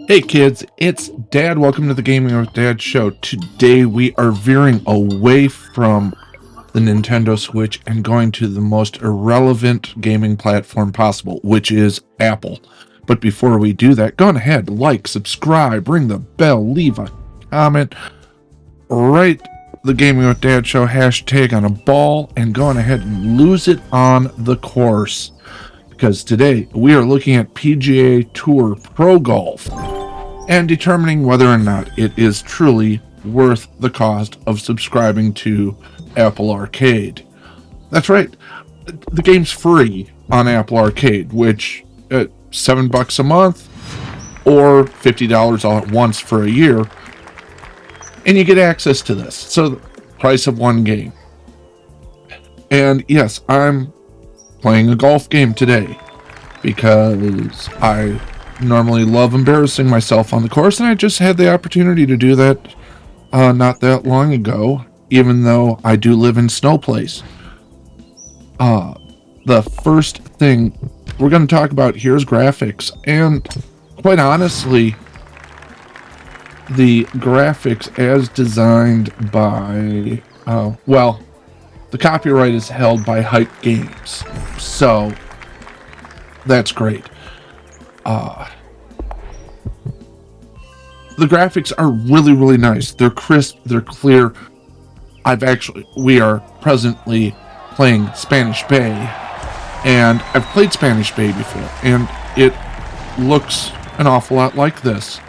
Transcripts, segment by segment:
Hey kids, it's Dad. Welcome to the Gaming with Dad show. Today we are veering away from the Nintendo Switch and going to the most irrelevant gaming platform possible, which is Apple. But before we do that, go on ahead, like, subscribe, ring the bell, leave a comment, write the Gaming with Dad show hashtag on a ball, and go on ahead and lose it on the course. Because today we are looking at PGA Tour Pro Golf and determining whether or not it is truly worth the cost of subscribing to Apple Arcade. That's right, the game's free on Apple Arcade, which at $7 a month or $50 all at once for a year, and you get access to this. So the price of one game. And yes, I'm playing a golf game today because I normally love embarrassing myself on the course, and I just had the opportunity to do that not that long ago, even though I do live in Snow Place. The first thing we're going to talk about here is graphics, and quite honestly, the graphics as designed by the copyright is held by Hype Games, so that's great. The graphics are really nice. They're crisp, they're clear. We are presently playing Spanish Bay, and I've played Spanish Bay before, and it looks an awful lot like this.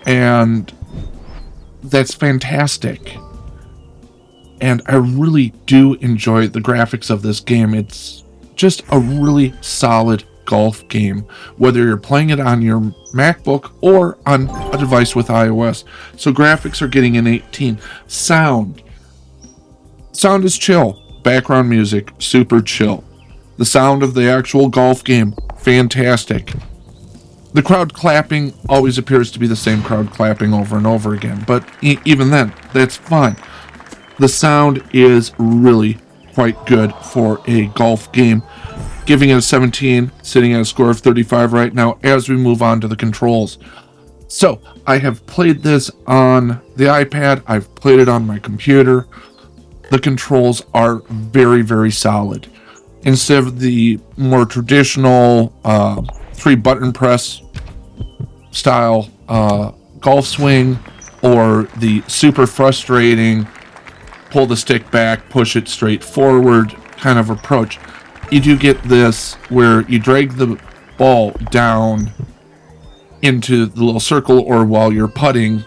And that's fantastic. And I really do enjoy the graphics of this game. It's just a really solid golf game, whether you're playing it on your MacBook or on a device with iOS. So graphics are getting an 18. Sound is chill. Background music, super chill. The sound of the actual golf game, fantastic. The crowd clapping always appears to be the same crowd clapping over and over again, but even then, that's fine. The sound is really quite good for a golf game. Giving it a 17, sitting at a score of 35 right now as we move on to the controls. So, I have played this on the iPad, I've played it on my computer. The controls are very solid. Instead of the more traditional 3-button press style golf swing, or the super frustrating pull the stick back, push it straight forward kind of approach, you do get this where you drag the ball down into the little circle, or while you're putting,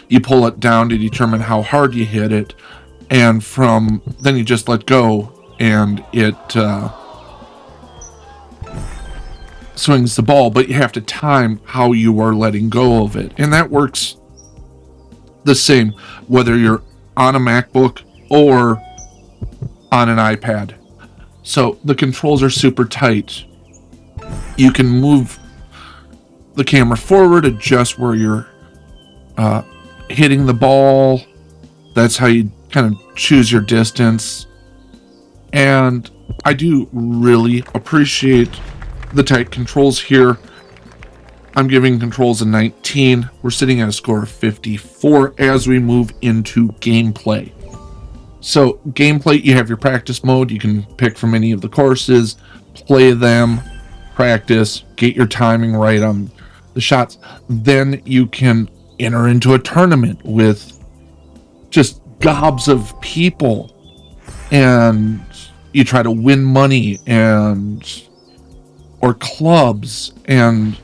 you pull it down to determine how hard you hit it, and then you just let go, and it swings the ball, but you have to time how you are letting go of it. And that works the same whether you're on a MacBook or on an iPad. So the controls are super tight. You can move the camera forward, adjust where you're hitting the ball. That's how you kind of choose your distance. And I do really appreciate the tight controls here. I'm giving controls a 19. We're sitting at a score of 54 as we move into gameplay. So gameplay, you have your practice mode. You can pick from any of the courses, play them, practice, get your timing right on the shots. Then you can enter into a tournament with just gobs of people, and you try to win money or clubs, and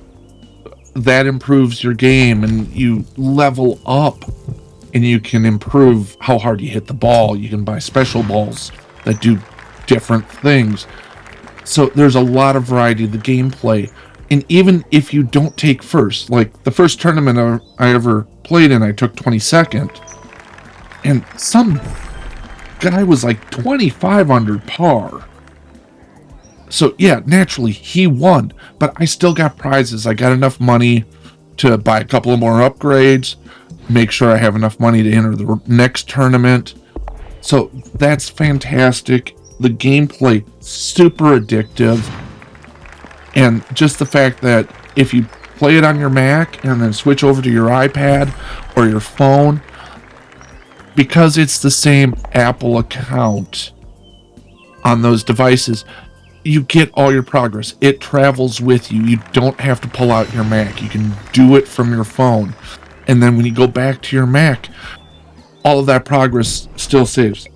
that improves your game, and you level up, and you can improve how hard you hit the ball. You can buy special balls that do different things. So there's a lot of variety of the gameplay. And even if you don't take first, like the first tournament I ever played in, I took 22nd, and some guy was like 25 under par. So yeah, naturally he won, but I still got prizes. I got enough money to buy a couple of more upgrades, make sure I have enough money to enter the next tournament. So that's fantastic. The gameplay, super addictive. And just the fact that if you play it on your Mac and then switch over to your iPad or your phone, because it's the same Apple account on those devices, you get all your progress. It travels with you. You don't have to pull out your Mac. You can do it from your phone. And then when you go back to your Mac, all of that progress still saves.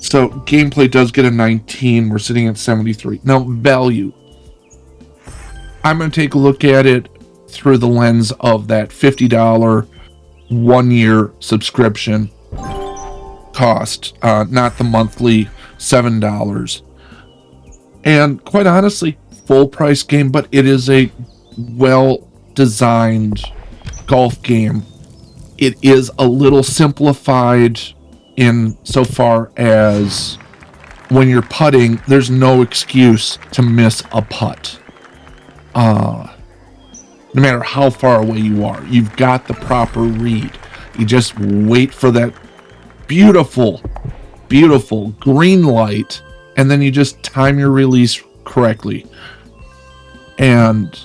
So gameplay does get a 19. We're sitting at 73. Now, value. I'm going to take a look at it through the lens of that $50 1-year subscription cost, not the monthly $7. And quite honestly, full price game, but it is a well designed golf game. It is a little simplified in so far as when you're putting, there's no excuse to miss a putt. No matter how far away you are, you've got the proper read. You just wait for that beautiful, beautiful green light, and then you just time your release correctly. And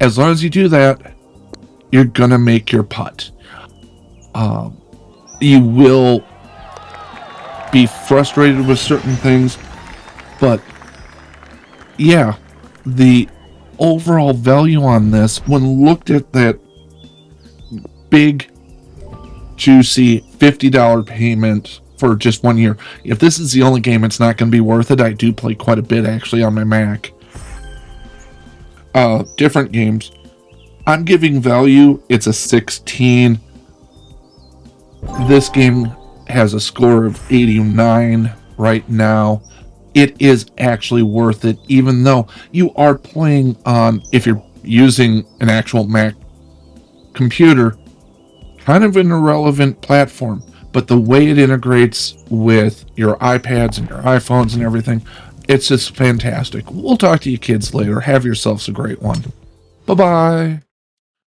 as long as you do that, you're gonna make your putt. You will be frustrated with certain things, but yeah, the overall value on this, when looked at that big, juicy $50 payment for just 1 year, if this is the only game, it's not going to be worth it. I do play quite a bit actually on my Mac. Different games. I'm giving value, it's a 16. This game has a score of 89 right now. It is actually worth it, even though you are playing on, if you're using an actual Mac computer, kind of an irrelevant platform. But the way it integrates with your iPads and your iPhones and everything, it's just fantastic. We'll talk to you kids later. Have yourselves a great one. Bye-bye.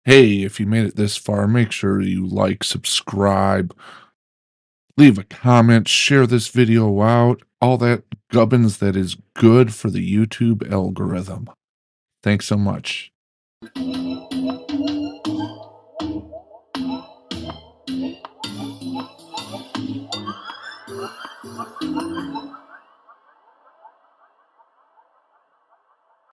Hey, if you made it this far, make sure you like, subscribe, leave a comment, share this video out, all that gubbins that is good for the YouTube algorithm. Thanks so much.